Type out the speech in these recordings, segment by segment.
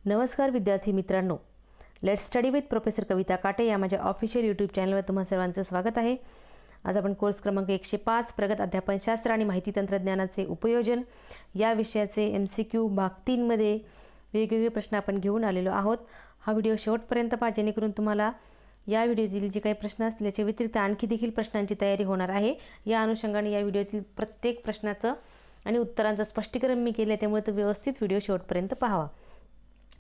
नमस्कार विद्यार्थी मित्रांनो, लेट्स स्टडी विथ प्रोफेसर कविता काटे या माझ्या ऑफिशियल यूट्यूब चॅनलवर तुम्हा सर्वांचं स्वागत आहे। आज आपण कोर्स क्रमांक 105 प्रगत अध्यापनशास्त्र आणि माहिती तंत्रज्ञानाचे उपयोजन या विषयाचे MCQ भाग 3 मध्ये वेगवेगळे प्रश्न आपण घेऊन आलेलो आहोत। हा व्हिडिओ शेवटपर्यंत पहा जेणेकरून तुम्हाला या व्हिडिओतील जे काही प्रश्न असतील त्याच्या व्यतिरिक्त आणखी देखील प्रश्नांची तयारी होणार आहे। या अनुषंगाने या व्हिडिओतील प्रत्येक प्रश्नाचं आणि उत्तरांचं स्पष्टीकरण मी केले, त्यामुळे तो व्यवस्थित व्हिडिओ शेवटपर्यंत पाहावा।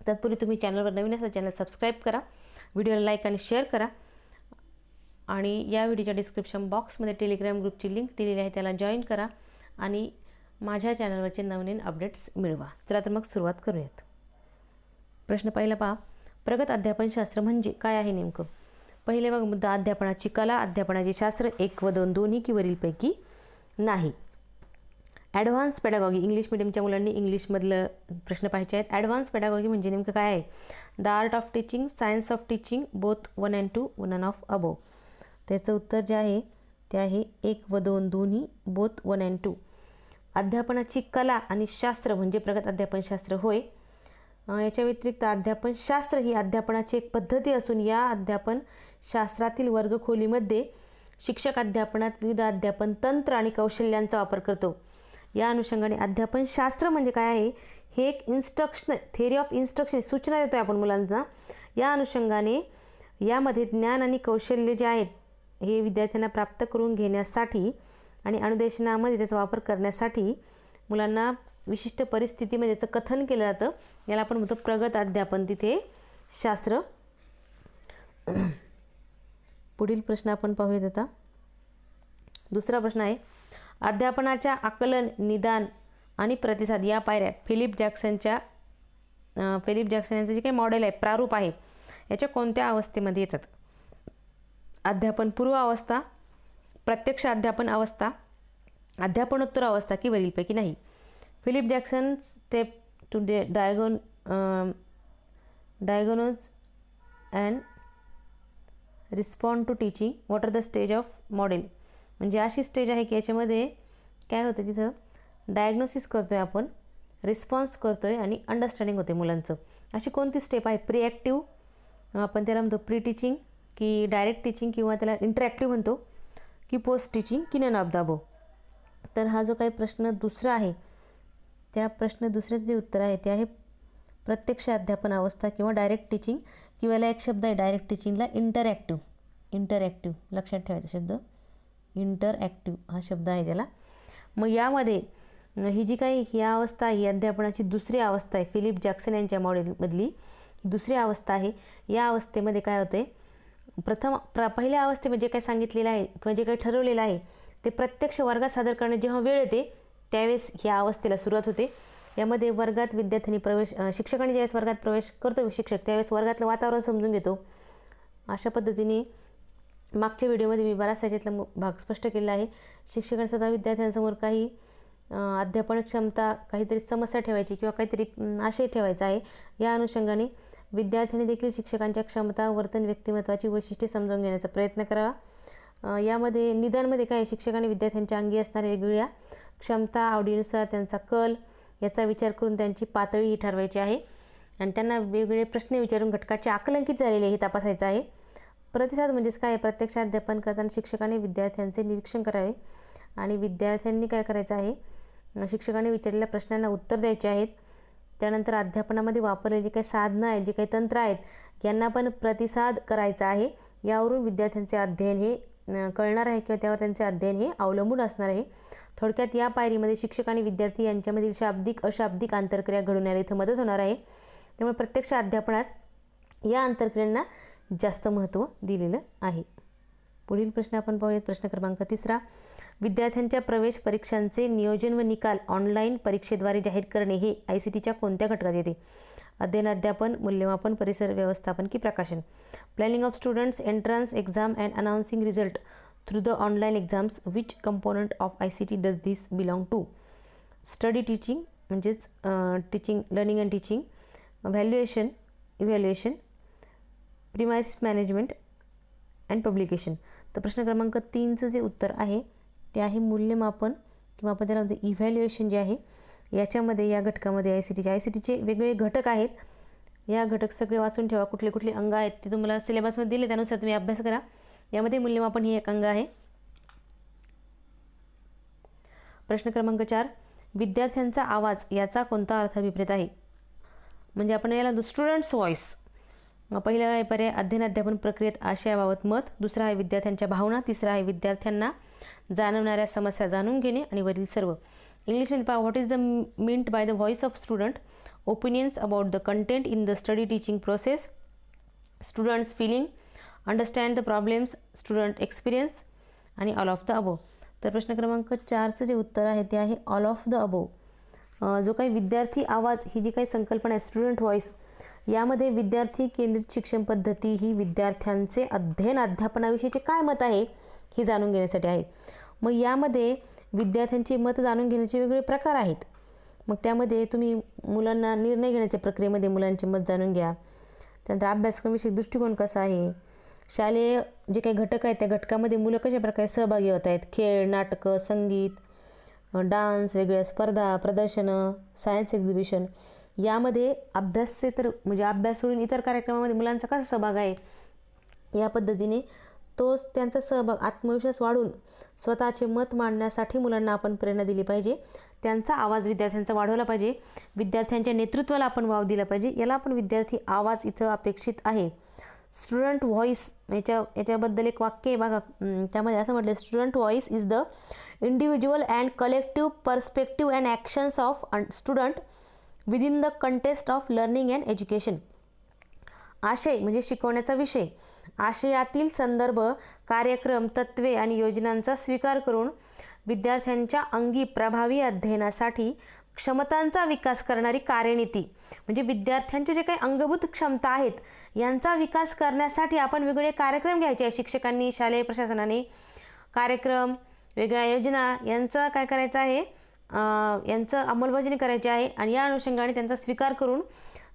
तत्पूर्वी तुम्ही चॅनलवर नवीन असाल चॅनल सबस्क्राइब करा, व्हिडिओला लाईक आणि शेअर करा आणि या व्हिडिओच्या डिस्क्रिप्शन बॉक्समध्ये टेलिग्राम ग्रुपची लिंक दिलेली आहे, त्याला जॉईन करा आणि माझ्या चॅनलवरचे नवीन अपडेट्स मिळवा। चला तर मग सुरुवात करूयात। प्रश्न पहिला पहा, प्रगत अध्यापनशास्त्र म्हणजे काय आहे नेमकं? पहिले बघ मुद्दा, अध्यापनाची कला, अध्यापनाचे शास्त्र 1 व 2 दोन्ही की वरीलपैकी नाही। ॲडव्हान्स पेडागॉगी, इंग्लिश मीडियमच्या मुलांनी इंग्लिशमधलं प्रश्न पाहायचे आहेत। ॲडव्हान्स पेडागॉगी म्हणजे नेमकं काय आहे? The art of teaching, science of teaching, both 1 and 2, none of above. त्याचं उत्तर जे आहे ते आहे 1 व 2 दोन्ही, बोथ 1 and 2। अध्यापनाची कला आणि शास्त्र म्हणजे प्रगत अध्यापनशास्त्र होय। याच्या व्यतिरिक्त अध्यापनशास्त्र ही अध्यापनाची एक पद्धती असून या अध्यापन शास्त्रातील वर्गखोलीमध्ये शिक्षक अध्यापनात विविध अध्यापन तंत्र आणि कौशल्यांचा वापर करतो। या अनुषंगाने अध्यापनशास्त्र म्हणजे काय आहे? हे एक इन्स्ट्रक्शन, थेअरी ऑफ इन्स्ट्रक्शन, सूचना देतो आपण मुलांना। या अनुषंगाने यामध्ये ज्ञान आणि कौशल्य जे आहेत हे विद्यार्थ्यांना प्राप्त करून घेण्यासाठी आणि अनुदेशनामध्ये त्याचा वापर करण्यासाठी मुलांना विशिष्ट परिस्थितीमध्ये त्याचं कथन केलं जातं। याला आपण म्हणतो प्रगत अध्यापन तिथे शास्त्र। पुढील प्रश्न आपण पाहूयात आता। दुसरा प्रश्न आहे, अध्यापनाच्या आकलन, निदान आणि प्रतिसाद या पायऱ्या फिलिप जॅक्सन यांचं जे काही मॉडेल आहे, प्रारूप आहे, याच्या कोणत्या अवस्थेमध्ये येतात? अध्यापन पूर्व अवस्था, प्रत्यक्ष अध्यापन अवस्था, अध्यापनोत्तर अवस्था की वरीलपैकी नाही? Philip Jackson step to diagnose and respond to teaching, what are the stage of model? म्हणजे अशी स्टेज आहे की याच्यामध्ये काय होतं, तिथं डायग्नोसिस करतोय आपण, रिस्पॉन्स करतोय आणि अंडरस्टँडिंग होते मुलांचं। अशी कोणती स्टेप आहे? प्री ॲक्टिव्ह आपण त्याला म्हणतो, प्री टीचिंग की डायरेक्ट टीचिंग किंवा त्याला इंटरॅक्टिव्ह म्हणतो, की पोस्ट टीचिंग की नन ऑफ द अबोव? तर हा जो काही प्रश्न दुसरा आहे त्या प्रश्न दुसऱ्याचं जे उत्तर आहे ते आहे प्रत्यक्ष अध्यापन अवस्था किंवा डायरेक्ट टीचिंग, किंवा याला एक शब्द आहे डायरेक्ट टीचिंगला, इंटरॅक्टिव्ह, लक्षात ठेवायचा शब्द इंटरॅक्टिव्ह हा शब्द आहे त्याला। मग यामध्ये ही जी काही ही अवस्था ही अध्यापनाची दुसरी अवस्था आहे, फिलिप जॅक्सन यांच्या मॉडेलमधली दुसरी अवस्था आहे। या अवस्थेमध्ये काय होते, पहिल्या अवस्थेमध्ये जे काही सांगितलेलं आहे किंवा जे काही ठरवलेलं आहे ते प्रत्यक्ष वर्गात सादर करण्यात जेव्हा वेळ येते त्यावेळेस ह्या अवस्थेला सुरुवात होते। यामध्ये वर्गात विद्यार्थ्यांनी शिक्षकांनी ज्यावेळेस वर्गात प्रवेश करतो शिक्षक, त्यावेळेस वर्गातलं वातावरण समजून घेतो। अशा पद्धतीने मागच्या व्हिडिओमध्ये मी बराचसा याच्यातला भाग स्पष्ट केलेला आहे। शिक्षकांनी स्वतः विद्यार्थ्यांसमोर काही अध्यापन क्षमता, काहीतरी समस्या ठेवायची किंवा काहीतरी आशय ठेवायचा आहे। या अनुषंगाने विद्यार्थ्यांनी देखील शिक्षकांच्या क्षमता, वर्तन, व्यक्तिमत्वाची वैशिष्ट्ये समजून घेण्याचा प्रयत्न करावा। यामध्ये निदानमध्ये काय, शिक्षकांनी विद्यार्थ्यांच्या अंगी असणाऱ्या वेगवेगळ्या क्षमता, आवडीनुसार त्यांचा कल याचा विचार करून त्यांची पातळी ही ठरवायची आहे आणि त्यांना वेगवेगळे प्रश्न विचारून घटकाचे आकलन किती झालेले हे तपासायचं आहे। प्रतिसाद म्हणजेच काय, प्रत्यक्ष अध्यापन करताना शिक्षकाने विद्यार्थ्यांचे निरीक्षण करावे आणि विद्यार्थ्यांनी काय करायचं आहे, शिक्षकाने विचारलेल्या प्रश्नांना उत्तर द्यायचे आहेत। त्यानंतर अध्यापनामध्ये वापरलेले जे काही साधनं आहेत, जे काही तंत्र आहेत यांना पण प्रतिसाद करायचा आहे। यावरून विद्यार्थ्यांचे अध्ययन हे कळणार आहे किंवा त्यावर त्यांचे अध्ययन हे अवलंबून असणार आहे। थोडक्यात या पायरीमध्ये शिक्षक आणि विद्यार्थी यांच्यामधील शाब्दिक अशाब्दिक आंतरक्रिया घडून यायला इथं मदत होणार आहे। त्यामुळे प्रत्यक्ष अध्यापनात या आंतरक्रियांना जास्त महत्त्व दिलेलं आहे। पुढील प्रश्न आपण पाहूयात। प्रश्न क्रमांक 3, विद्यार्थ्यांच्या प्रवेश परीक्षांचे नियोजन व निकाल ऑनलाईन परीक्षेद्वारे जाहीर करणे हे ICTच्या कोणत्या घटकात येते? अध्ययन, अध्यापन, मूल्यमापन, परिसर व्यवस्थापन की प्रकाशन? Planning of students entrance exam and announcing result through the online exams, which component of ICT does this belong to? Study teaching म्हणजेच teaching, learning and teaching, evaluation, premises management and publication? तर प्रश्न क्रमांक 3चं जे उत्तर आहे ते आहे मूल्यमापन किंवा आपण त्याला इव्हॅल्युएशन जे आहे याच्यामध्ये, या घटकामध्ये ICTचे वेगवेगळे घटक आहेत या घटक सगळे वाचून ठेवा. कुठले कुठले अंग आहेत ते तुम्हाला सिलेबसमध्ये दिले, त्यानुसार तुम्ही अभ्यास करा. यामध्ये मूल्यमापन ही एक अंग आहे. प्रश्न क्रमांक 4, विद्यार्थ्यांचा आवाज याचा कोणता अर्थ विपरीत आहे? म्हणजे आपण याला स्टुडंट्स व्हॉइस. पहिला आहे पर्याय अध्ययन अध्यापन प्रक्रियेत आशयाबाबत मत, दुसरा आहे विद्यार्थ्यांच्या भावना, तिसरा आहे विद्यार्थ्यांना जाणवणाऱ्या समस्या जाणून घेणे आणि वरील सर्व. इंग्लिशमध्ये पहा, what is the meant by the voice of student, opinions about the content in the study teaching process, students feeling, understand the problems, student experience आणि ऑल ऑफ द अबोव. तर प्रश्न क्रमांक 4चं जे उत्तर आहे ते आहे ऑल ऑफ द अबोव. जो काही विद्यार्थी आवाज ही जी काही संकल्पना आहे स्टुडंट व्हॉइस, यामध्ये विद्यार्थी केंद्रित शिक्षण पद्धती ही विद्यार्थ्यांचे अध्ययन अध्यापनाविषयीचे काय मत आहे हे जाणून घेण्यासाठी आहे. मग यामध्ये विद्यार्थ्यांची मत जाणून घेण्याचे वेगवेगळे प्रकार आहेत. मग त्यामध्ये तुम्ही मुलांना निर्णय घेण्याच्या प्रक्रियेमध्ये मुलांचे मत जाणून घ्या. त्यानंतर अभ्यासक्रमविषयी दृष्टिकोन कसा आहे, शालेय जे काही घटक आहेत त्या घटकामध्ये मुलं कशा प्रकारे सहभागी होत आहेत, खेळ, नाटकं, संगीत, डान्स, वेगवेगळ्या स्पर्धा, प्रदर्शनं, सायन्स एक्झिबिशन, यामध्ये अभ्यासेतर म्हणजे अभ्यास सोडून इतर कार्यक्रमामध्ये मुलांचा कसा सहभाग आहे, या पद्धतीने तो त्यांचा सहभाग आत्मविश्वास वाढून स्वतःचे मत मांडण्यासाठी मुलांना आपण प्रेरणा दिली पाहिजे. त्यांचा आवाज विद्यार्थ्यांचा वाढवला पाहिजे. विद्यार्थ्यांच्या नेतृत्वाला आपण वाव दिला पाहिजे. याला आपण विद्यार्थी आवाज इथं अपेक्षित आहे. स्टुडंट व्हॉइस याच्याबद्दल एक वाक्य आहे बघा, त्यामध्ये असं म्हटलं, student voice is the individual and collective perspective and actions of student within the context of learning and education. आशय म्हणजे शिकवण्याचा विषय, आशयातील संदर्भ, कार्यक्रम, तत्त्वे आणि योजनांचा स्वीकार करून विद्यार्थ्यांच्या अंगी प्रभावी अध्ययनासाठी क्षमतांचा विकास करणारी कार्यनीती. म्हणजे विद्यार्थ्यांचे जे काही अंगभूत क्षमता आहेत यांचा विकास करण्यासाठी आपण वेगवेगळे कार्यक्रम घ्यायचे आहे. शिक्षकांनी, शालेय प्रशासनाने कार्यक्रम, वेगळ्या योजना यांचं काय करायचं आहे, यांचं अंमलबजावणी करायची आहे आणि या अनुषंगाने त्यांचा स्वीकार करून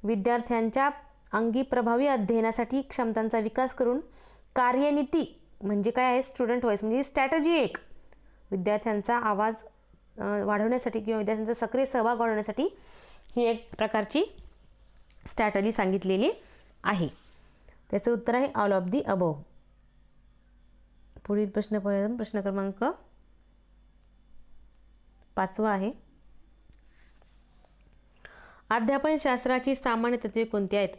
विद्यार्थ्यांच्या अंगी प्रभावी अध्ययनासाठी क्षमतांचा विकास करून कार्यनीती म्हणजे काय आहे, स्टुडंट व्हॉइस म्हणजे स्ट्रॅटजी एक विद्यार्थ्यांचा आवाज वाढवण्यासाठी किंवा विद्यार्थ्यांचा सक्रिय सहभाग वाढवण्यासाठी ही एक प्रकारची स्ट्रॅटजी सांगितलेली आहे. त्याचं उत्तर आहे ऑल ऑफ दी अबोव. पुढील प्रश्न पाहूया. प्रश्न क्रमांक 5 आहे, अध्यापन शास्त्राची सामान्य तत्त्वे कोणती आहेत?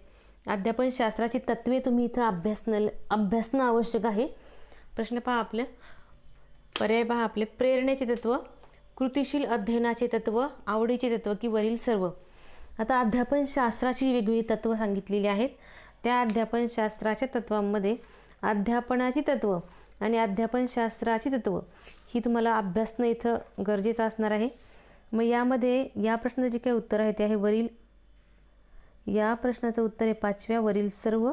अध्यापन शास्त्राची तत्त्वे तुम्ही इथं अभ्यासणं आवश्यक आहे. प्रश्न पहा आपले, पर्याय पहा आपले, प्रेरणेचे तत्त्व, कृतीशील अध्ययनाचे तत्त्व, आवडीचे तत्त्व की वरील सर्व. आता अध्यापन शास्त्राची वेगवेगळी तत्त्व सांगितलेली आहेत. त्या अध्यापन शास्त्राच्या तत्त्वांमध्ये अध्यापनाची तत्त्व आणि अध्यापन शास्त्राची तत्त्व ही तुम्हाला अभ्यासणं इथं गरजेचं असणार आहे. मग यामध्ये या प्रश्नाचे जे काही उत्तर आहे ते आहे वरील, या प्रश्नाचं उत्तर आहे 5व्या वरील सर्व.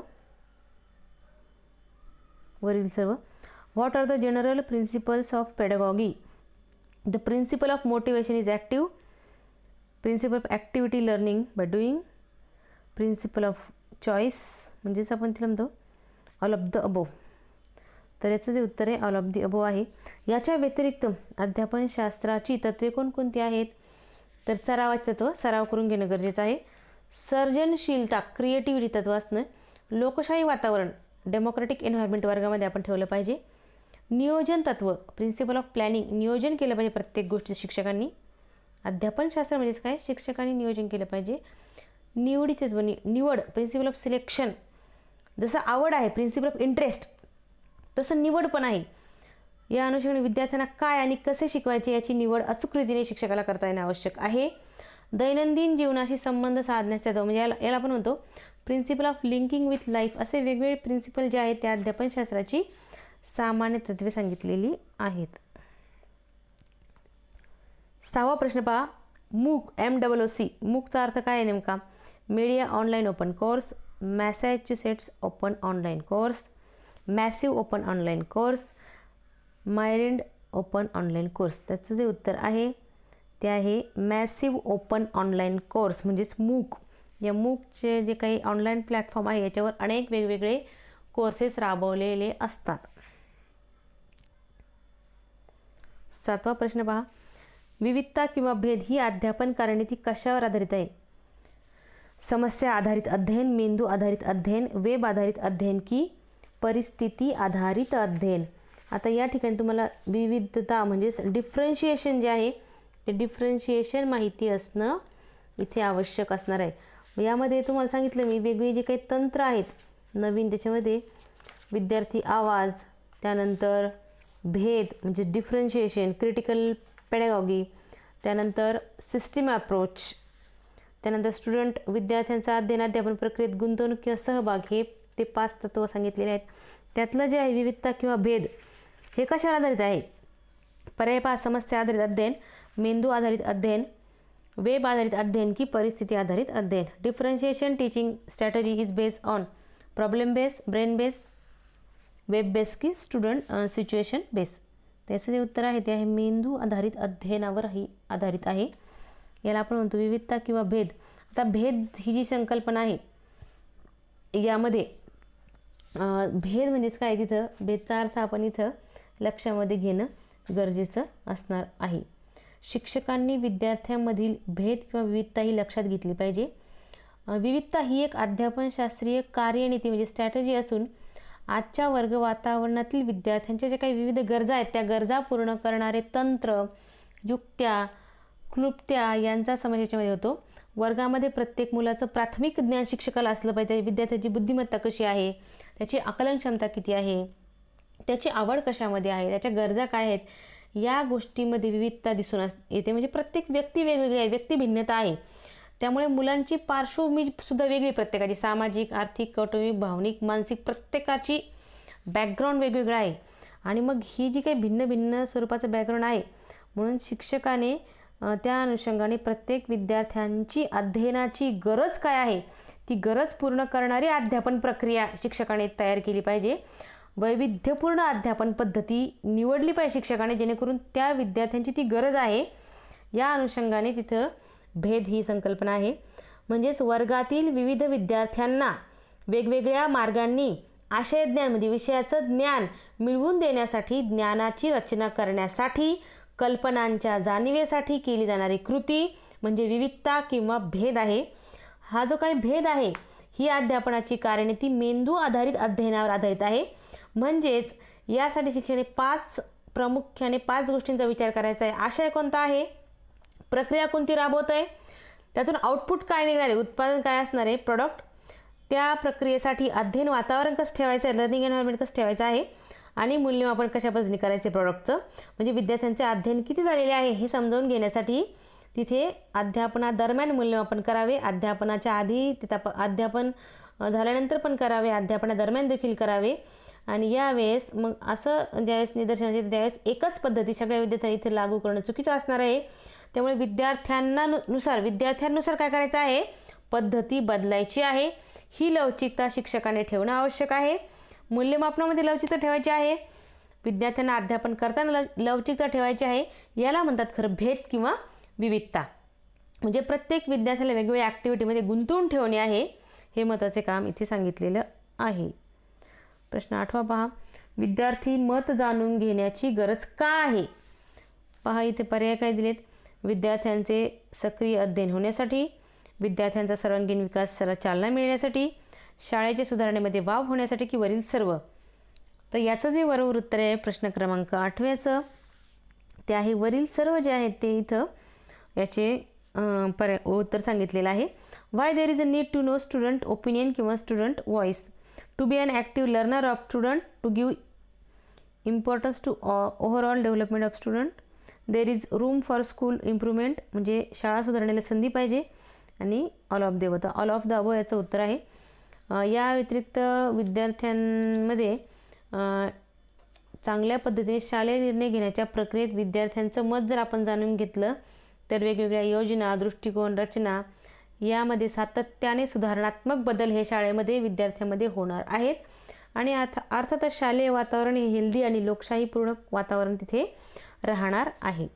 What are the general principles of pedagogy? The principle of motivation is active, principle of activity learning by doing, principle of choice म्हणजेच आपण तिला म्हणतो ऑल ऑफ द अबोव. तर याचं जे उत्तर आहे ऑल ऑफ दी अबोव आहे. याच्या व्यतिरिक्त अध्यापन शास्त्राची तत्त्वे कोणकोणती आहेत? तर सरावाचे तत्त्व, सराव करून घेणं गरजेचं आहे. सर्जनशीलता, क्रिएटिव्हिटी तत्त्व असणं. लोकशाही वातावरण, डेमोक्रेटिक एन्व्हायरमेंट वर्गामध्ये आपण ठेवलं पाहिजे. नियोजन तत्त्व, प्रिन्सिपल ऑफ प्लॅनिंग, नियोजन केलं पाहिजे प्रत्येक गोष्टी शिक्षकांनी. अध्यापनशास्त्र म्हणजेच काय, शिक्षकांनी नियोजन केलं पाहिजे. निवडीचे तत्त्व, निवड, प्रिन्सिपल ऑफ सिलेक्शन. जसं आवड आहे, प्रिन्सिपल ऑफ इंटरेस्ट, तसं निवड पण आहे. या अनुषंगाने विद्यार्थ्यांना काय आणि कसे शिकवायचे याची निवड अचूक रीतीने शिक्षकाला करता येणं आवश्यक आहे. दैनंदिन जीवनाशी संबंध साधण्याचा तत्त्व म्हणजे याला आपण म्हणतो principle of linking with life. असे वेगवेगळे प्रिन्सिपल जे आहेत त्या अध्यापनशास्त्राची सामान्य तत्त्वे सांगितलेली आहेत. 6वा प्रश्न पहा, मूक, MOOC, मूकचा अर्थ काय आहे नेमका? Media online open course, Massachusetts open online course, massive open online course, myriad open online course. त्याचं जे उत्तर आहे ते आहे मॅसिव्ह ओपन ऑनलाईन कोर्स म्हणजेच मूक. या मूकचे जे काही ऑनलाईन प्लॅटफॉर्म आहे याच्यावर अनेक वेगवेगळे कोर्सेस राबवलेले असतात. 7वा प्रश्न पहा, विविधता किंवा भेद ही अध्यापन कार्यनीती कशावर आधारित आहे? समस्या आधारित अध्ययन, मेंदू आधारित अध्ययन, वेब आधारित अध्ययन की परिस्थिती आधारित अध्ययन. आता या ठिकाणी तुम्हाला विविधता म्हणजेच डिफरन्शिएशन जे आहे ते डिफरन्शिएशन माहिती असणं इथे आवश्यक असणार आहे. यामध्ये तुम्हाला सांगितलं मी वेगवेगळे जे काही तंत्र आहेत नवीन, त्याच्यामध्ये विद्यार्थी आवाज, त्यानंतर भेद म्हणजे डिफरन्शिएशन, क्रिटिकल पेडागॉगी, त्यानंतर सिस्टीम अप्रोच, त्यानंतर स्टुडंट विद्यार्थ्यांचा अध्ययन अध्यापन प्रक्रियेत गुंतवणूक किंवा सहभाग, हे ते 5 तत्व सांगितलेले आहेत. त्यातलं जे आहे विविधता किंवा भेद हे कशावर आधारित आहे? पर्याय पहा, समस्या आधारित अध्ययन, मेंदू आधारित अध्ययन, वेब आधारित अध्ययन की परिस्थिती आधारित अध्ययन. Differentiation teaching strategy is based on problem base, brain base, web base की स्टुडंट सिच्युएशन बेस. त्याचं जे उत्तर आहे ते आहे मेंदू आधारित अध्ययनावर ही आधारित आहे. याला आपण म्हणतो विविधता किंवा भेद. आता भेद ही जी संकल्पना आहे यामध्ये भेद म्हणजेच काय, तिथं भेदचा अर्थ आपण इथं लक्षामध्ये घेणं गरजेचं असणार आहे. शिक्षकांनी विद्यार्थ्यांमधील भेद किंवा विविधता ही लक्षात घेतली पाहिजे. विविधता ही एक अध्यापनशास्त्रीय कार्यनीती म्हणजे स्ट्रॅटजी असून आजच्या वर्ग वातावरणातील विद्यार्थ्यांच्या ज्या काही विविध गरजा आहेत त्या गरजा पूर्ण करणारे तंत्र, युक्त्या, क्लुप्त्या यांचा समावेश याच्यामध्ये होतो. वर्गामध्ये प्रत्येक मुलाचं प्राथमिक ज्ञान शिक्षकाला असलं पाहिजे. विद्यार्थ्याची बुद्धिमत्ता कशी आहे, त्याची आकलन क्षमता किती आहे, त्याची आवड कशामध्ये आहे, त्याच्या गरजा काय आहेत, या गोष्टीमध्ये विविधता दिसून येते. म्हणजे प्रत्येक व्यक्ती वेगवेगळी आहे, व्यक्ती भिन्नता आहे. त्यामुळे मुलांची पार्श्वभूमी सुद्धा वेगळी, प्रत्येकाची सामाजिक, आर्थिक, कौटुंबिक, भावनिक, मानसिक प्रत्येकाची बॅकग्राऊंड वेगवेगळं आहे. आणि मग ही जी काही भिन्न भिन्न स्वरूपाचं बॅकग्राऊंड आहे म्हणून शिक्षकाने त्या अनुषंगाने प्रत्येक विद्यार्थ्यांची अध्ययनाची गरज काय आहे ती गरज पूर्ण करणारी अध्यापन प्रक्रिया शिक्षकाने तयार केली पाहिजे. वैविध्यपूर्ण अध्यापन पद्धती निवडली पाहिजे शिक्षकाने, जेणेकरून त्या विद्यार्थ्यांची ती गरज आहे या अनुषंगाने तिथं भेद ही संकल्पना आहे. म्हणजेच वर्गातील विविध विद्यार्थ्यांना वेगवेगळ्या मार्गांनी आशयज्ञान म्हणजे विषयाचं ज्ञान मिळवून देण्यासाठी, ज्ञानाची रचना करण्यासाठी, कल्पनांच्या जाणीवेसाठी केली जाणारी कृती म्हणजे विविधता किंवा भेद आहे. हा जो काही भेद आहे ही अध्यापनाची कार्यनीती मेंदू आधारित अध्ययनावर आधारित आहे. म्हणजेच यासाठी शिक्षकाने प्रामुख्याने 5 गोष्टींचा विचार करायचा आहे. आशय कोणता आहे, प्रक्रिया कोणती राबवत आहे, त्यातून आउटपुट काय निघणार आहे, उत्पादन काय असणार आहे, प्रॉडक्ट, त्या प्रक्रियेसाठी अध्ययन वातावरण कसं ठेवायचं आहे, लर्निंग एन्व्हायरमेंट कसं ठेवायचं आहे, आणि मूल्यमापन कशा पद्धतीने करायचे प्रॉडक्टचं. म्हणजे विद्यार्थ्यांचे अध्ययन किती झालेले आहे हे समजावून घेण्यासाठी तिथे अध्यापनादरम्यान मूल्यमापन करावे, अध्यापनाच्या आधी अध्यापन झाल्यानंतर पण करावे, अध्यापनादरम्यान देखील करावे. आणि यावेळेस मग असं ज्यावेळेस निदर्शनास येते त्यावेळेस एकच पद्धती सगळ्या विद्यार्थ्यांनी इथे लागू करणं चुकीचं असणार आहे. त्यामुळे विद्यार्थ्यांनुसार काय करायचं आहे, पद्धती बदलायची आहे. ही लवचिकता शिक्षकाने ठेवणं आवश्यक आहे. मूल्यमापनामध्ये लवचिकता ठेवायची आहे, विद्यार्थ्यांना अध्यापन करताना लवचिकता ठेवायची आहे. याला म्हणतात खरं भेद किंवा विविधता. म्हणजे प्रत्येक विद्यार्थ्याला वेगवेगळ्या ॲक्टिव्हिटीमध्ये गुंतवून ठेवणे आहे, हे महत्त्वाचे काम इथे सांगितलेलं आहे. प्रश्न 8 पहा, विद्यार्थी मत जाणून घेण्याची गरज का आहे? पहा इथे पर्याय काय दिलेत, विद्यार्थ्यांचे सक्रिय अध्ययन होण्यासाठी, विद्यार्थ्यांचा सर्वांगीण विकासाला चालना मिळण्यासाठी, शाळेच्या सुधारणेमध्ये वाव होण्यासाठी की वरील सर्व. तर याचं जे बरोबर उत्तर आहे प्रश्न क्रमांक 8 ते आहे वरील सर्व जे आहेत ते इथं याचे उत्तर सांगितलेलं आहे. Why there is a need to know student opinion किंवा student voice, to be an active learner of student, to give importance to overall development of student, there is room for school improvement म्हणजे शाळा सुधारण्याला संधी पाहिजे, आणि all of the above याचं उत्तर आहे. या व्यतिरिक्त विद्यार्थ्यांमध्ये चांगल्या पद्धतीने शालेय निर्णय घेण्याच्या प्रक्रियेत विद्यार्थ्यांचं मत जर आपण जाणून घेतलं तर वेगवेगळ्या योजना, दृष्टिकोन, रचना यामध्ये सातत्याने सुधारणात्मक बदल हे शाळेमध्ये विद्यार्थ्यांमध्ये होणार आहेत. आणि अर्थातच शालेय वातावरण हे हेल्दी आणि लोकशाहीपूर्ण वातावरण तिथे राहणार आहे.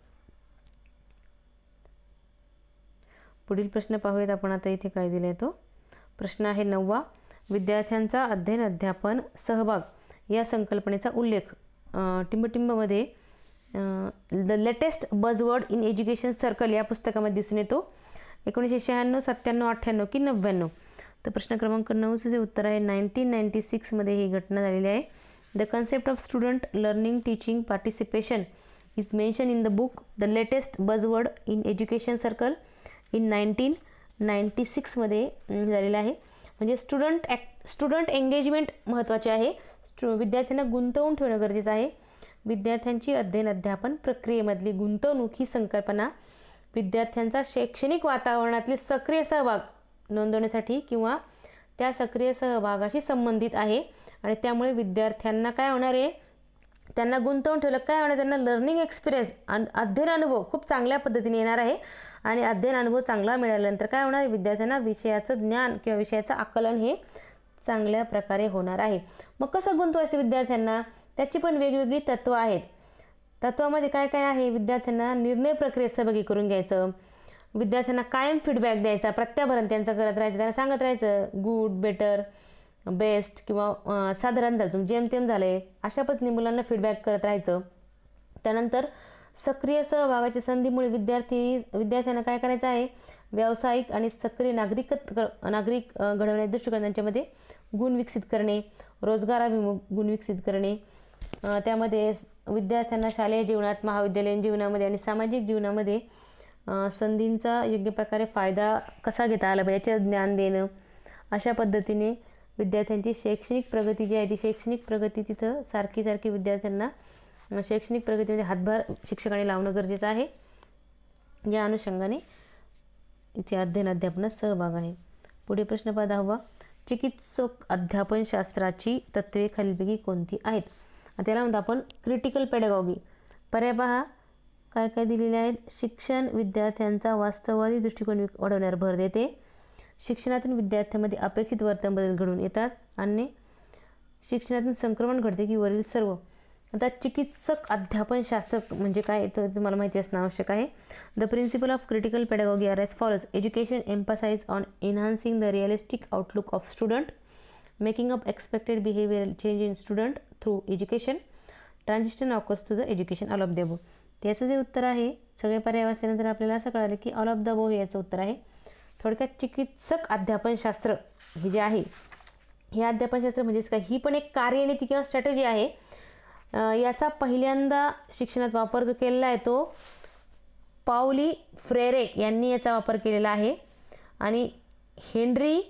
पुढील प्रश्न पाहूयात आपण आता इथे काय दिला आहे तो. प्रश्न आहे 9, विद्यार्थ्यांचा अध्ययन अध्यापन सहभाग या संकल्पनेचा उल्लेख टिंबटिंबमध्ये the latest buzzword in education circle या पुस्तकामध्ये दिसून येतो. 1996, 97, 98 की 99? तर प्रश्न क्रमांक 9चं जे उत्तर आहे 1996मध्ये ही घटना झालेली आहे. The concept of student learning teaching participation is mention in the book the latest buzzword in education circle in 1996मध्ये झालेलं आहे. म्हणजे स्टुडंट एंगेजमेंट महत्त्वाचे आहे. विद्यार्थ्यांना गुंतवून ठेवणं गरजेचं आहे. विद्यार्थ्यांची अध्ययन अध्यापन प्रक्रियेमधली गुंतवणूक ही संकल्पना विद्यार्थ्यांचा शैक्षणिक वातावरणातले सक्रिय सहभाग नोंदवण्यासाठी किंवा त्या सक्रिय सहभागाशी संबंधित आहे. आणि त्यामुळे विद्यार्थ्यांना काय होणार आहे, त्यांना गुंतवून ठेवलं काय होणार, त्यांना लर्निंग एक्सपिरियन्स अध्ययन अनुभव खूप चांगल्या पद्धतीने येणार आहे. आणि अध्ययन अनुभव चांगला मिळाल्यानंतर काय होणार, विद्यार्थ्यांना विषयाचं ज्ञान किंवा विषयाचं आकलन हे चांगल्या प्रकारे होणार आहे. मग कसं गुंतवायचं विद्यार्थ्यांना, त्याची पण वेगवेगळी तत्त्वं आहेत. तत्त्वामध्ये काय काय आहे, विद्यार्थ्यांना निर्णय प्रक्रियेत सहभागी करून घ्यायचं, विद्यार्थ्यांना कायम फीडबॅक द्यायचा, प्रत्याभरण त्यांचं करत राहायचं, त्यांना सांगत राहायचं गुड, बेटर, बेस्ट किंवा साधारण झालं, तुम्ही जेमतेम झालं आहे अशा पद्धतीने मुलांना फीडबॅक करत राहायचं. त्यानंतर सक्रिय सहभागाच्या संधीमुळे विद्यार्थ्यांना काय करायचं आहे, व्यावसायिक आणि सक्रिय नागरिक घडवण्याच्या दृष्टिकोन त्यांच्यामध्ये गुण विकसित करणे, रोजगाराभिमुख गुण विकसित करणे. त्यामध्ये विद्यार्थ्यांना शालेय जीवनात, महाविद्यालयीन जीवनामध्ये आणि सामाजिक जीवनामध्ये संधींचा योग्य प्रकारे फायदा कसा घेता आला पाहिजे याचे ज्ञान देणं. अशा पद्धतीने विद्यार्थ्यांची शैक्षणिक प्रगती जी आहे ती शैक्षणिक प्रगती तिथं सारखी विद्यार्थ्यांना शैक्षणिक प्रगतीमध्ये हातभार शिक्षकांनी लावणं गरजेचं आहे. या अनुषंगाने इथे अध्ययन अध्यापनात सहभाग आहे. पुढे प्रश्न 10वा, चिकित्सक अध्यापनशास्त्राची तत्त्वे खालीलपैकी कोणती आहेत? त्याला म्हणतो आपण क्रिटिकल पेडागॉगी. पर्याय पहा काय काय दिलेले आहेत. शिक्षण विद्यार्थ्यांचा वास्तववादी दृष्टिकोन वाढवण्यावर भर देते. शिक्षणातून विद्यार्थ्यांमध्ये अपेक्षित वर्तन बदल घडून येतात. आणि शिक्षणातून संक्रमण घडते की वरील सर्व. आता चिकित्सक अध्यापनशास्त्र म्हणजे काय तर तुम्हाला माहिती असणं आवश्यक आहे. The principle of critical pedagogy are as follows. Education emphasise on enhancing the realistic outlook of student, making up expected behavioural change in student through education, transition occurs to the education. All of the above. त्याचं जे उत्तर आहे, सगळे पर्याय वाचल्यानंतर आपल्याला असं कळालं की ऑल ऑफ द अबोव हे याचं उत्तर आहे. थोडक्यात चिकित्सक अध्यापनशास्त्र हे जे आहे, हे अध्यापनशास्त्र म्हणजेच काय, ही पण एक कार्यनीती किंवा स्ट्रॅटेजी आहे. याचा पहिल्यांदा शिक्षणात वापर जो केलेला आहे तो पाउली फ्रेरे यांनी याचा वापर केलेला आहे. आणि हेनरी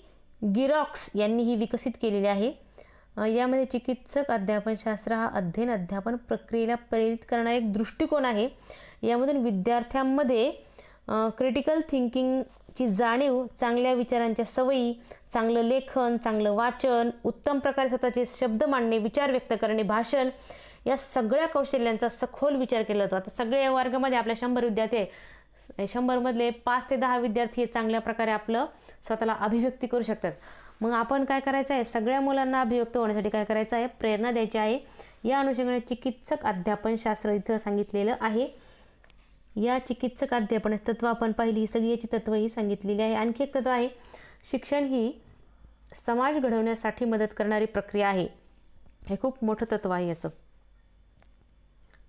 गिरॉक्स यांनी ही विकसित केलेली आहे. यामध्ये चिकित्सक अध्यापनशास्त्र हा अध्ययन अध्यापन प्रक्रियेला प्रेरित करणारा एक दृष्टिकोन आहे. यामधून विद्यार्थ्यांमध्ये क्रिटिकल थिंकिंगची जाणीव, चांगल्या विचारांच्या सवयी, चांगलं लेखन, चांगलं वाचन, उत्तम प्रकारे स्वतःचे शब्द मांडणे, विचार व्यक्त करणे, भाषण, या सगळ्या कौशल्यांचा सखोल विचार केला जातो. आता सगळे वर्गामध्ये आपल्या 100 विद्यार्थी आहे, 100मधले 5 ते 10 विद्यार्थी हे चांगल्या प्रकारे आपलं स्वतःला अभिव्यक्ती करू शकतात. मग आपण काय करायचं आहे, सगळ्या मुलांना अभिव्यक्त होण्यासाठी काय करायचं आहे, प्रेरणा द्यायची आहे. या अनुषंगाने चिकित्सक अध्यापनशास्त्र इथं सांगितलेलं आहे. या चिकित्सक अध्यापन तत्व आपण पाहिली, सगळी याची तत्व ही सांगितलेली आहे. आणखी एक तत्व आहे, शिक्षण ही समाज घडवण्यासाठी मदत करणारी प्रक्रिया आहे. हे खूप मोठं तत्व आहे याचं.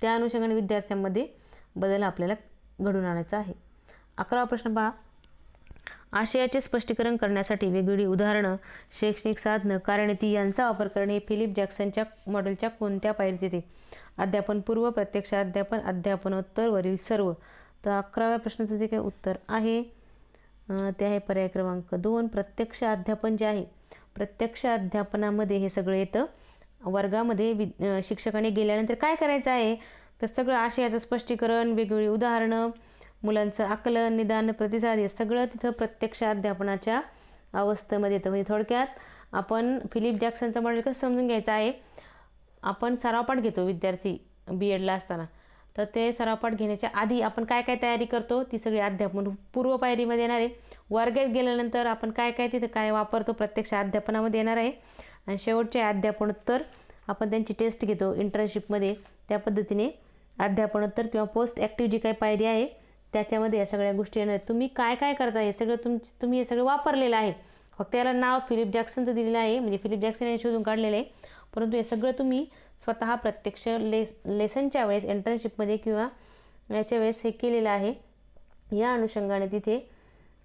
त्या अनुषंगाने विद्यार्थ्यांमध्ये बदल आपल्याला घडून आणायचा आहे. 11वा प्रश्न पहा. आशयाचे स्पष्टीकरण करण्यासाठी वेगवेगळी उदाहरणं, शैक्षणिक साधनं, कार्यनीती यांचा वापर करणे फिलिप जॅक्सनच्या मॉडेलच्या कोणत्या पायरीत येते? अध्यापन पूर्व, प्रत्यक्ष अध्यापन, अध्यापनोत्तर, वरील सर्व. तर 11व्या प्रश्नाचं जे काही उत्तर आहे ते आहे पर्याय क्रमांक 2. प्रत्यक्ष अध्यापन जे आहे, प्रत्यक्ष अध्यापनामध्ये हे सगळं येतं. वर्गामध्ये शिक्षकाने गेल्यानंतर काय करायचं आहे, तर सगळं आशयाचं स्पष्टीकरण, वेगवेगळी उदाहरणं, मुलांचं आकलन, निदान, प्रतिसाद हे सगळं तिथं प्रत्यक्ष अध्यापनाच्या अवस्थेमध्ये येतं. म्हणजे थोडक्यात आपण फिलिप जॅक्सनचं मॉडेल कसं समजून घ्यायचं आहे, आपण सरावपाठ घेतो विद्यार्थी BEdला असताना, तर ते सरावपाठ घेण्याच्या आधी आपण काय काय तयारी करतो ती सगळी अध्यापन पूर्व पायरीमध्ये येणार आहे. वर्गात गेल्यानंतर आपण काय काय तिथं काय वापरतो प्रत्यक्ष अध्यापनामध्ये येणार आहे. आणि शेवटचे अध्यापनोत्तर आपण त्यांची टेस्ट घेतो इंटर्नशिपमध्ये. त्या पद्धतीने अध्यापनोत्तर किंवा पोस्ट ॲक्टिव्ह जी काही पायरी आहे त्याच्यामध्ये या सगळ्या गोष्टी येणार. तुम्ही काय काय करता हे सगळं तुम्ही हे सगळं वापरलेलं आहे. फक्त याला नाव फिलिप जॅक्सनचं दिलेलं आहे, म्हणजे फिलिप जॅक्सन यांनी शोधून काढलेलं आहे. परंतु हे सगळं तुम्ही स्वतः प्रत्यक्ष लेसनच्या वेळेस इंटर्नशिपमध्ये किंवा याच्या वेळेस हे केलेलं आहे. या अनुषंगाने तिथे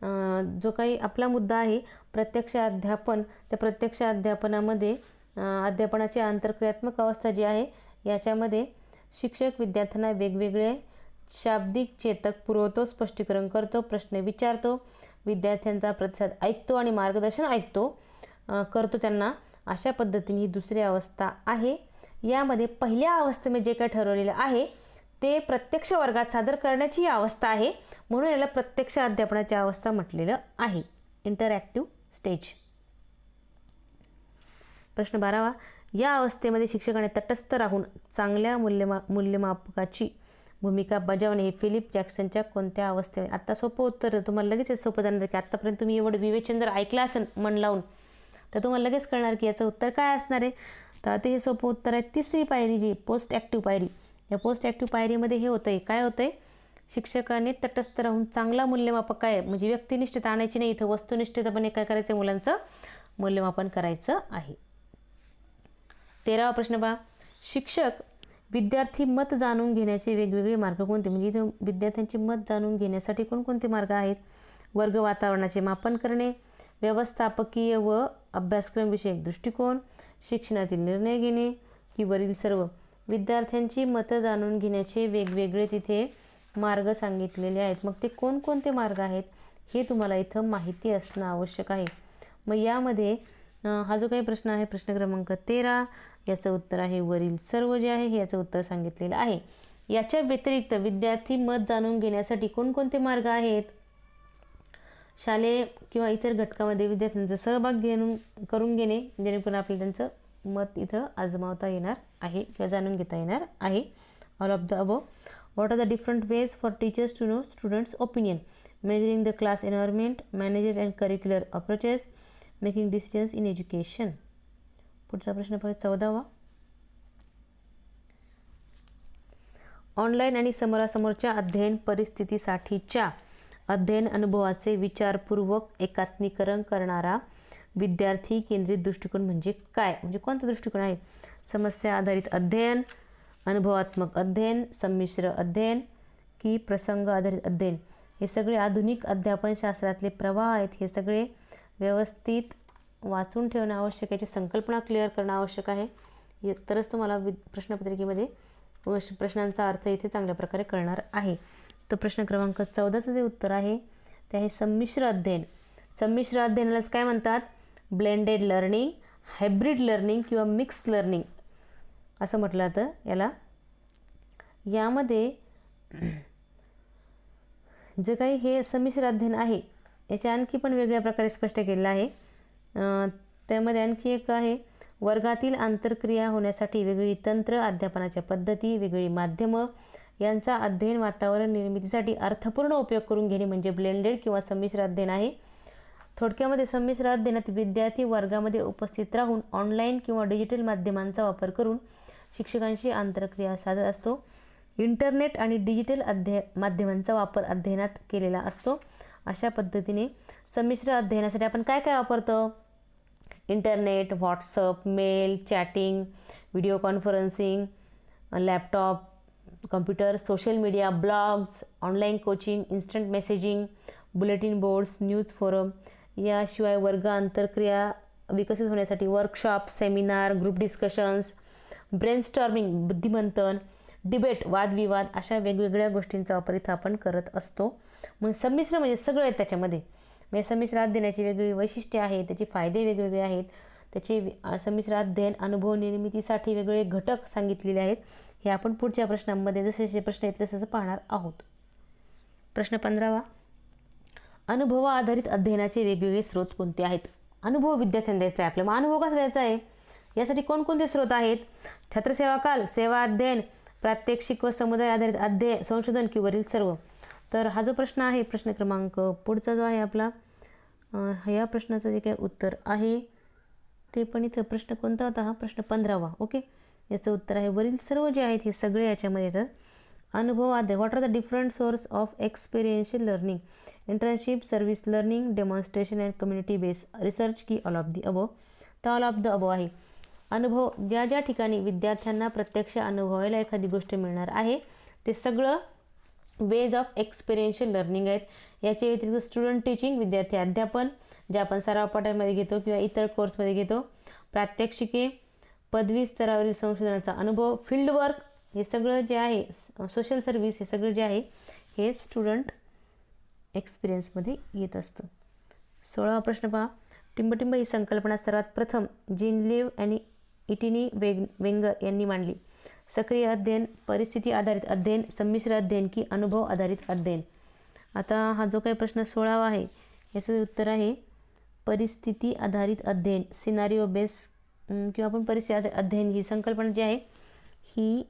जो काही आपला मुद्दा आहे प्रत्यक्ष अध्यापन, त्या प्रत्यक्ष अध्यापनामध्ये अध्यापनाची आंतरक्रियात्मक अवस्था जी आहे याच्यामध्ये शिक्षक विद्यार्थ्यांना वेगवेगळे शाब्दिक चेतक पुरवतो, स्पष्टीकरण करतो, प्रश्न विचारतो, विद्यार्थ्यांचा प्रतिसाद ऐकतो आणि मार्गदर्शन करतो त्यांना. अशा पद्धतीने ही दुसरी अवस्था आहे. यामध्ये पहिल्या अवस्थेमध्ये जे काही ठरवलेलं आहे ते प्रत्यक्ष वर्गात सादर करण्याची ही अवस्था आहे, म्हणून याला प्रत्यक्ष अध्यापनाची अवस्था म्हटलेलं आहे, इंटरॅक्टिव्ह स्टेज. प्रश्न 12वा, या अवस्थेमध्ये शिक्षकाने तटस्थ राहून चांगल्या मूल्यमापकाची भूमिका बजावणे हे फिलिप जॅक्सनच्या कोणत्या अवस्थेमध्ये. आता सोपं उत्तर तुम्हाला लगेच सोपं जाणार की आत्तापर्यंत तुम्ही एवढं विवेचन जर ऐकलं असेल मन लावून तर तुम्हाला लगेच कळणार की याचं उत्तर काय असणार आहे. तर ते हे सोपं उत्तर आहे तिसरी पायरी, जी पोस्ट ॲक्टिव्ह पायरी. या पोस्ट ॲक्टिव्ह पायरीमध्ये हे होतं आहे, काय होतं आहे, शिक्षकाने तटस्थ राहून चांगला मूल्यमापक काय म्हणजे व्यक्तिनिष्ठता आणायची नाही, इथं वस्तुनिष्ठतापणे काय करायचं, मुलांचं मूल्यमापन करायचं आहे. 13वा प्रश्न पहा, शिक्षक विद्यार्थी मत जाणून घेण्याचे वेगवेगळे मार्ग कोणते. म्हणजे इथं विद्यार्थ्यांची मत जाणून घेण्यासाठी कोणकोणते मार्ग आहेत. वर्ग वातावरणाचे मापन करणे, व्यवस्थापकीय व अभ्यासक्रमविषयक दृष्टिकोन, शिक्षणातील निर्णय घेणे की वरील सर्व. विद्यार्थ्यांची मतं जाणून घेण्याचे वेगवेगळे तिथे मार्ग सांगितलेले आहेत. मग ते कोणकोणते मार्ग आहेत हे तुम्हाला इथं माहिती असणं आवश्यक आहे. मग यामध्ये हा जो काही प्रश्न आहे प्रश्न क्रमांक 13, याचं उत्तर आहे वरील सर्व जे आहे हे याचं उत्तर सांगितलेलं आहे. याच्या व्यतिरिक्त विद्यार्थी मत जाणून घेण्यासाठी कोणकोणते मार्ग आहेत. शालेय किंवा इतर घटकामध्ये विद्यार्थ्यांचा सहभाग करून घेणे, जेणेकरून आपल्याला त्यांचं मत इथं आजमावता येणार आहे किंवा जाणून घेता येणार आहे. All of the above. What are the different ways for teachers to know students opinion. Measuring the class environment, manager and curricular approaches, making decisions in education. पुढचा प्रश्न पाहूया 14वा. ऑनलाईन आणि समोरासमोरच्या अध्ययन परिस्थितीसाठीच्या अध्ययन अनुभवाचे विचारपूर्वक एकात्मीकरण करणारा विद्यार्थी केंद्रित दृष्टिकोन म्हणजे काय. म्हणजे कोणता दृष्टिकोन आहे. समस्या आधारित अध्ययन, अनुभवात्मक अध्ययन, संमिश्र अध्ययन की प्रसंग आधारित अध्ययन. हे सगळे आधुनिक अध्यापनशास्त्रातले प्रवाह आहेत. हे सगळे व्यवस्थित वाचून ठेवणं आवश्यक, याची संकल्पना क्लिअर करणं आवश्यक आहे. तरच तुम्हाला प्रश्नपत्रिकेमध्ये प्रश्नांचा अर्थ इथे चांगल्या प्रकारे कळणार आहे. तर प्रश्न क्रमांक 14चं जे उत्तर आहे ते आहे संमिश्र अध्ययन. संमिश्र अध्ययनालाच काय म्हणतात, ब्लेंडेड लर्निंग, हायब्रिड लर्निंग किंवा मिक्स्ड लर्निंग असं म्हटलं जातं याला. यामध्ये जे काही हे संमिश्र अध्ययन आहे याच्या आणखी पण वेगळ्या प्रकारे स्पष्ट केलेलं आहे. त्यामध्ये आणखी एक आहे, वर्गातील आंतरक्रिया होण्यासाठी वेगळी तंत्र, अध्यापनाच्या पद्धती, वेगळी माध्यमं यांचा अध्ययन वातावरण निर्मितीसाठी अर्थपूर्ण उपयोग करून घेणे म्हणजे ब्लेंडेड किंवा संमिश्र अध्ययन आहे. थोडक्यामध्ये संमिश्र अध्ययनात विद्यार्थी वर्गामध्ये उपस्थित राहून ऑनलाईन किंवा डिजिटल माध्यमांचा वापर करून शिक्षकांशी आंतरक्रिया साधत असतो. इंटरनेट आणि डिजिटल माध्यमांचा वापर अध्ययनात केलेला असतो. अशा पद्धतीने संमिश्र अध्ययनासाठी आपण काय काय वापरतो. Internet, WhatsApp, mail, chatting, video conferencing, laptop, computer, social media, blogs, online coaching, instant messaging, bulletin boards, news forum. याशिवाय वर्ग आंतरक्रिया विकसित होण्यासाठी workshop, seminar, group discussions, brainstorming, बुद्धिमंथन, डिबेट, वादविवाद अशा वेगवेगळ्या गोष्टींचा वापर इथं आपण करत असतो. मग संमिश्र म्हणजे सगळं आहे त्याच्यामध्ये. म्हणजे संमिश्र अध्ययनाची वेगवेगळी वैशिष्ट्ये आहेत, त्याचे फायदे वेगवेगळे आहेत, त्याचे संमिश्र अध्ययन अनुभव निर्मितीसाठी वेगवेगळे घटक सांगितलेले आहेत. हे आपण पुढच्या प्रश्नांमध्ये जसे जसे प्रश्न आहेत तसं पाहणार आहोत. प्रश्न 15वा. अनुभव आधारित अध्ययनाचे वेगवेगळे स्रोत कोणते आहेत. अनुभव विद्यार्थ्यांना द्यायचा आहे आपल्याला. अनुभव कसा द्यायचा आहे यासाठी कोणकोणते स्रोत आहेत. छात्रसेवा काल, सेवा अध्ययन, प्रात्यक्षिक व समुदाय आधारित अध्ययन, संशोधन की वरील सर्व. तर हा जो प्रश्न आहे प्रश्न क्रमांक पुढचा जो आहे आपला या प्रश्नाचं जे काही उत्तर आहे ते पण इथं प्रश्न कोणता होता हा प्रश्न 15वा. ओके, याचं उत्तर आहे वरील सर्व जे आहेत हे सगळे याच्यामध्ये येतात. अनुभव अध्ययन. What are the different source of experiential learning. Internship, service learning, demonstration and community based research की ऑल ऑफ द अबव. तर ऑल ऑफ द अबव आहे. अनुभव ज्या ज्या ठिकाणी विद्यार्थ्यांना प्रत्यक्ष अनुभवायला एखादी गोष्ट मिळणार आहे ते सगळं वेज ऑफ एक्सपिरियन्शियल लर्निंग आहेत। याच्या व्यतिरिक्त स्टुडंट टीचिंग, विद्यार्थी अध्यापन, जे आपण सराव पाठांमध्ये घेतो किंवा इतर कोर्समध्ये घेतो, प्रात्यक्षिके, पदवी स्तरावरील संशोधनाचा अनुभव, फील्ड वर्क, हे सगळं जे आहे, सोशल सर्व्हिस, हे सगळं जे आहे हे स्टुडंट एक्सपिरियन्समध्ये येत असतं। 16वा प्रश्न पहा, टिंबटिंब ही संकल्पना सर्वात प्रथम जीनलेव आणि इटिनी वेंगर यांनी मांडली। सक्रिय अध्ययन, परिस्थिती आधारित अध्ययन, संमिश्र अध्ययन की अनुभव आधारित अध्ययन। आता हा जो काही प्रश्न 16वा आहे याचं उत्तर आहे परिस्थिती आधारित अध्ययन, सिनारिओ बेस किंवा आपण परिस्थिती आधारित अध्ययन ही संकल्पना जी आहे ही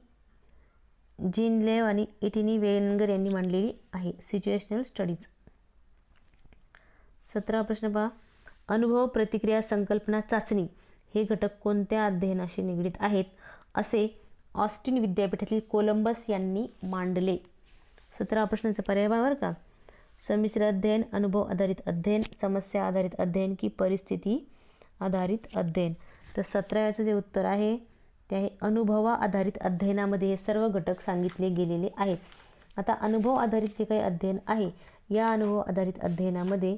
जीनलेव आणि इटिनी वेंगर यांनी मांडलेली आहे, सिच्युएशनल स्टडीज। 17वा प्रश्न पहा, अनुभव, प्रतिक्रिया, संकल्पना, चाचणी हे घटक कोणत्या अध्ययनाशी निगडीत आहेत असे ऑस्टिन विद्यापीठातील कोलंबस यांनी मांडले। 17वा प्रश्नाचा पर्याय बरं का, संमिश्र अध्ययन, अनुभव आधारित अध्ययन, समस्या आधारित अध्ययन की परिस्थिती आधारित अध्ययन। तर 17व्याचं जे उत्तर आहे ते आहे अनुभवा आधारित अध्ययनामध्ये हे सर्व घटक सांगितले गेलेले आहेत। आता अनुभव आधारित जे काही अध्ययन आहे या अनुभव आधारित अध्ययनामध्ये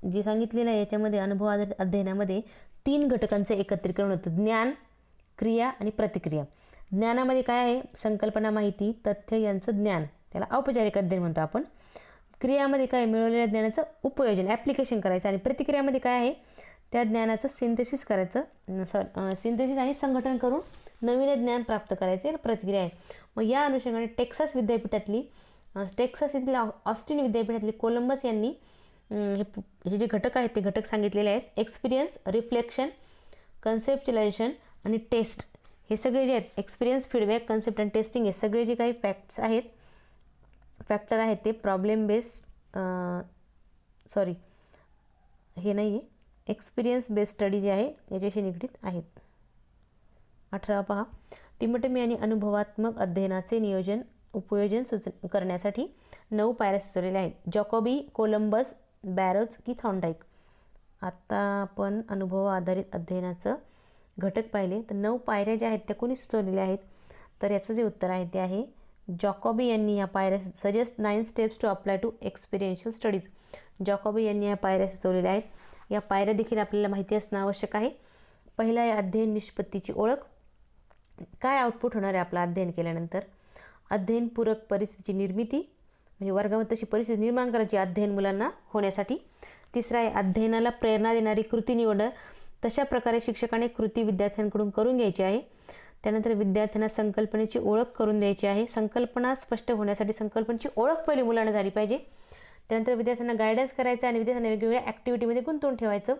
जे सांगितलेलं आहे याच्यामध्ये अनुभव आधारित अध्ययनामध्ये 3 घटकांचे एकत्रीकरण होतं, ज्ञान, क्रिया आणि प्रतिक्रिया। ज्ञानामध्ये काय आहे, संकल्पना, माहिती, तथ्य यांचं ज्ञान, त्याला औपचारिक अध्ययन म्हणतो आपण। क्रियामध्ये काय, मिळवलेल्या ज्ञानाचं उपयोजन, ॲप्लिकेशन करायचं। आणि प्रतिक्रियामध्ये काय आहे, त्या ज्ञानाचं सिंथेसिस करायचं, सिंथेसिस आणि संघटन करून नवीन ज्ञान प्राप्त करायचे, प्रतिक्रिया आहे। मग या अनुषंगाने टेक्सास येथील ऑस्टिन विद्यापीठातली कोलंबस यांनी हे जे घटक आहेत ते घटक सांगितलेले आहेत, एक्सपिरियन्स, रिफ्लेक्शन, कन्सेप्च्युलायझेशन आणि टेस्ट, हे सगळे जे आहेत, एक्सपिरियन्स, फीडबॅक, कन्सेप्ट आणि टेस्टिंग, हे सगळे जे काही फॅक्टर आहेत ते problem base experience based study जे आहे याच्याशी निगडीत आहेत। 18वा पहा, टिंबटिंब यांनी अनुभवात्मक अध्ययनाचे नियोजन उपयोजन करण्यासाठी 9 पायऱ्या सुचवलेल्या आहेत, जॅकॉबी, कोलंबस, बॅरोज की थॉर्नडाईक। आता आपण अनुभव आधारित अध्ययनाचं घटक पाहिले तर 9 पायऱ्या ज्या आहेत त्या कोणी सुचवलेल्या आहेत, तर याचं जे उत्तर आहे ते आहे जॅकॉबी यांनी या पायऱ्या suggest 9 steps to apply to experiential studies. Jacoby यांनी या पायऱ्या सुचवलेल्या आहेत। या पायऱ्या देखील आपल्याला माहिती असणं आवश्यक आहे। पहिला आहे अध्ययन निष्पत्तीची ओळख, काय आउटपुट होणार आहे आपलं अध्ययन केल्यानंतर। अध्ययन पूरक परिस्थितीची निर्मिती, म्हणजे वर्गामध्ये तशी परिस्थिती निर्माण करायची अध्ययन मुलांना होण्यासाठी। तिसरा आहे अध्ययनाला प्रेरणा देणारी कृती निवडणं, तशा प्रकारे शिक्षकाने कृती विद्यार्थ्यांकडून करून घ्यायची आहे। त्यानंतर विद्यार्थ्यांना संकल्पनेची ओळख करून द्यायची आहे, संकल्पना स्पष्ट होण्यासाठी संकल्पनेची ओळख पहिली मुलांना झाली पाहिजे। त्यानंतर विद्यार्थ्यांना गायडन्स करायचं आणि विद्यार्थ्यांना वेगवेगळ्या ॲक्टिव्हिटीमध्ये गुंतवून ठेवायचं।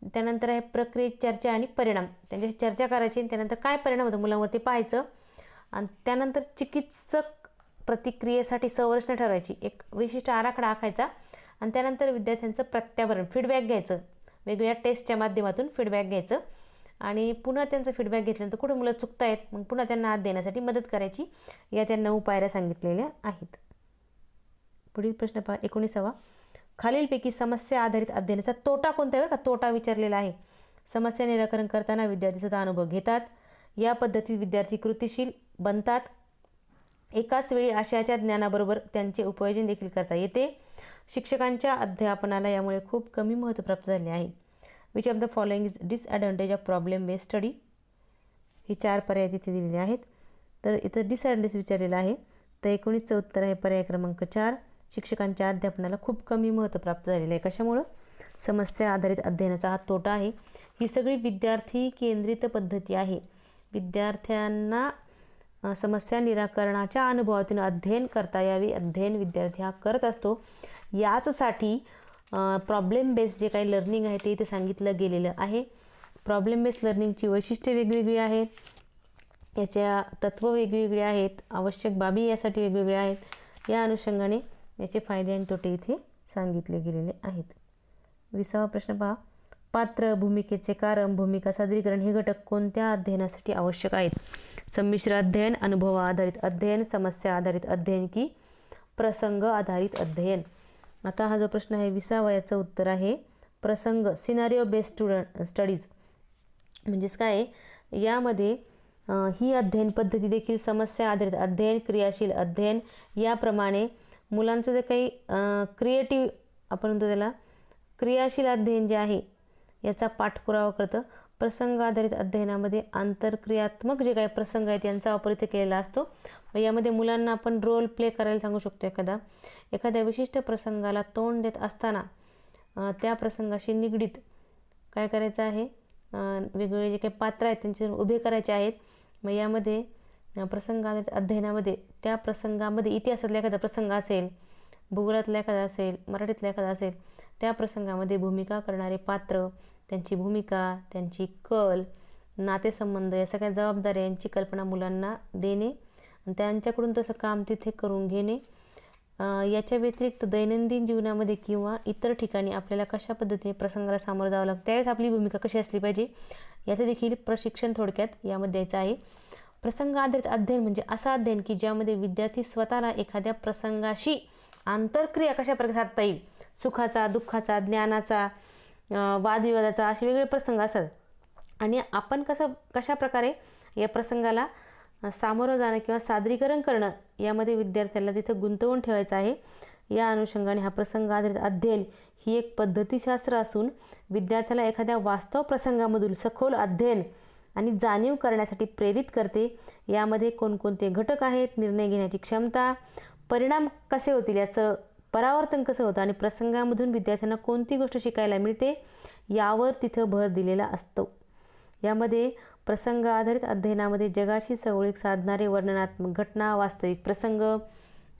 त्यानंतर आहे प्रक्रियेची चर्चा आणि परिणाम, त्यांच्याशी चर्चा करायची आणि त्यानंतर काय परिणाम होतो मुलांवरती पाहायचं। आणि त्यानंतर चिकित्सक प्रतिक्रियेसाठी संरचना ठरवायची, एक विशिष्ट आराखडा आखायचा आणि त्यानंतर विद्यार्थ्यांचं प्रत्यावरण, फीडबॅक घ्यायचं, वेगवेगळ्या टेस्टच्या माध्यमातून फीडबॅक घ्यायचं आणि पुन्हा त्यांचं फीडबॅक घेतल्यानंतर कुठे मुलं चुकत आहेत मग पुन्हा त्यांना अध्ययनासाठी मदत करायची। या त्या 9 पायऱ्या सांगितलेल्या आहेत। पुढील प्रश्न पहा, 19वा, खालीलपैकी समस्या आधारित अध्ययनाचा तोटा कोणता आहे, बरं का, तोटा विचारलेला आहे। समस्या निराकरण करताना विद्यार्थी स्वतः अनुभव घेतात, या पद्धतीत विद्यार्थी कृतीशील बनतात, एकाच वेळी आशयाच्या ज्ञानाबरोबर त्यांचे उपयोजन देखील करता येते, शिक्षकांच्या अध्यापनाला यामुळे खूप कमी महत्त्व प्राप्त झाले आहे। Which of the following is disadvantage of problem based study, ही 4 पर्याय तिथे दिलेले आहेत। तर इथं डिसएडव्हांटेज विचारलेलं आहे, तर 19चं उत्तर आहे पर्याय क्रमांक 4, शिक्षकांच्या अध्यापनाला खूप कमी महत्त्व प्राप्त झालेलं आहे। कशामुळं, समस्या आधारित अध्ययनाचा हा तोटा आहे। ही सगळी विद्यार्थी केंद्रित पद्धती आहे, विद्यार्थ्यांना समस्या निराकरणाच्या अनुभवातून अध्ययन करता यावे, अध्ययन विद्यार्थी हा करत असतो। याचसाठी प्रॉब्लेम बेस्ड जे काही लर्निंग आहे ते इथे सांगितलं गेलेलं आहे। प्रॉब्लेम बेस्ड लर्निंगची वैशिष्ट्ये वेगवेगळी आहेत, याच्या तत्त्व वेगवेगळी आहेत, आवश्यक बाबी यासाठी वेगवेगळ्या आहेत। या अनुषंगाने याचे फायदे आणि तोटे इथे सांगितले गेलेले आहेत। 20वा प्रश्न पहा, पात्र, भूमिकेचे कारण, भूमिका सादरीकरण हे घटक कोणत्या अध्ययनासाठी आवश्यक आहेत। संमिश्र अध्ययन, अनुभव आधारित अध्ययन, समस्या आधारित अध्ययन की प्रसंग आधारित अध्ययन। आता हा जो प्रश्न आहे 20वा, याचं उत्तर आहे प्रसंग, सिनारिओ बेस्ड स्टडीज। म्हणजेच काय, यामध्ये ही अध्ययन पद्धती देखील समस्या आधारित अध्ययन, क्रियाशील अध्ययन याप्रमाणे मुलांचं जे काही क्रिएटिव्ह आपण म्हणतो त्याला क्रियाशील अध्ययन जे आहे याचा पाठपुरावा करतं. प्रसंग आधारित अध्ययनामध्ये आंतरक्रियात्मक जे काही प्रसंग आहेत यांचा वापर इथे केलेला असतो. मग यामध्ये मुलांना आपण रोल प्ले करायला सांगू शकतो. एखाद्या विशिष्ट प्रसंगाला तोंड देत असताना त्या प्रसंगाशी निगडीत काय करायचं आहे, वेगवेगळे जे काही पात्र आहेत त्यांचे उभे करायचे आहेत. मग यामध्ये प्रसंग आधारित अध्ययनामध्ये त्या प्रसंगामध्ये इतिहासातला एखादा प्रसंग असेल, भूगोलातला एखादा असेल, मराठीतला एखादा असेल, त्या प्रसंगामध्ये भूमिका करणारे पात्र, त्यांची भूमिका, त्यांची कल, नातेसंबंध या सगळ्या जबाबदाऱ्या यांची कल्पना मुलांना देणे आणि त्यांच्याकडून तसं काम तिथे करून घेणे. याच्या व्यतिरिक्त दैनंदिन जीवनामध्ये किंवा इतर ठिकाणी आपल्याला कशा पद्धतीने प्रसंगाला सामोरं जावं लागतं, त्यावेळेस आपली भूमिका कशी असली पाहिजे याचं देखील प्रशिक्षण थोडक्यात यामध्ये द्यायचं आहे. प्रसंग आधारित अध्ययन म्हणजे असं अध्ययन की ज्यामध्ये विद्यार्थी स्वतःला एखाद्या प्रसंगाशी आंतरक्रिया कशा प्रकारे साधता येईल, सुखाचा, दुःखाचा, ज्ञानाचा, वादविवादाचा असे वेगवेगळे प्रसंग असतात आणि आपण कशा प्रकारे या प्रसंगाला सामोरं जाणं किंवा सादरीकरण करणं यामध्ये विद्यार्थ्याला तिथं गुंतवून ठेवायचं आहे. या अनुषंगाने हा प्रसंग आधारित अध्ययन ही एक पद्धतीशास्त्र असून विद्यार्थ्याला एखाद्या वास्तव प्रसंगामधून सखोल अध्ययन आणि जाणीव करण्यासाठी प्रेरित करते. यामध्ये कोणकोणते घटक आहेत, निर्णय घेण्याची क्षमता, परिणाम कसे होतील याचं परावर्तन कसं होतं आणि प्रसंगामधून विद्यार्थ्यांना कोणती गोष्ट शिकायला मिळते यावर तिथं भर दिलेला असतो. यामध्ये प्रसंग आधारित अध्ययनामध्ये जगाशी जवळीक साधणारे वर्णनात्मक घटना, वास्तविक प्रसंग,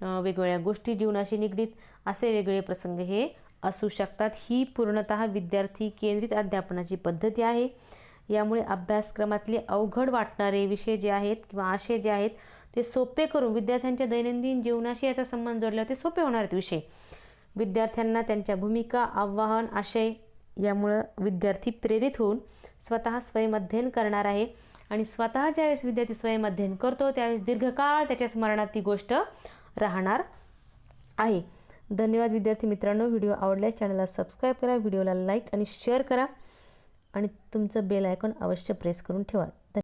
वेगवेगळ्या गोष्टी जीवनाशी निगडीत असे वेगवेगळे प्रसंग हे असू शकतात. ही पूर्णतः विद्यार्थी केंद्रित अध्यापनाची पद्धती आहे. यामुळे अभ्यासक्रमातले अवघड वाटणारे विषय जे आहेत किंवा आशय जे आहेत ते सोपे करून विद्यार्थ्यांच्या दैनंदिन जीवनाशी याचा संबंध जोडल्यावर ते सोपे होणार आहेत विषय. विद्यार्थ्यांना त्यांच्या भूमिका, आव्हान, आशय यामुळं विद्यार्थी प्रेरित होऊन स्वतः स्वयं अध्ययन करणार आहे आणि स्वतः ज्यावेळेस विद्यार्थी स्वयं अध्ययन करतो त्यावेळेस दीर्घकाळ त्याच्या स्मरणात ती गोष्ट राहणार आहे. धन्यवाद विद्यार्थी मित्रांनो. व्हिडिओ आवडल्यास चॅनलला सबस्क्राईब करा, व्हिडिओला लाईक आणि शेअर करा आणि तुमचं बेल आयकॉन अवश्य प्रेस करून ठेवा.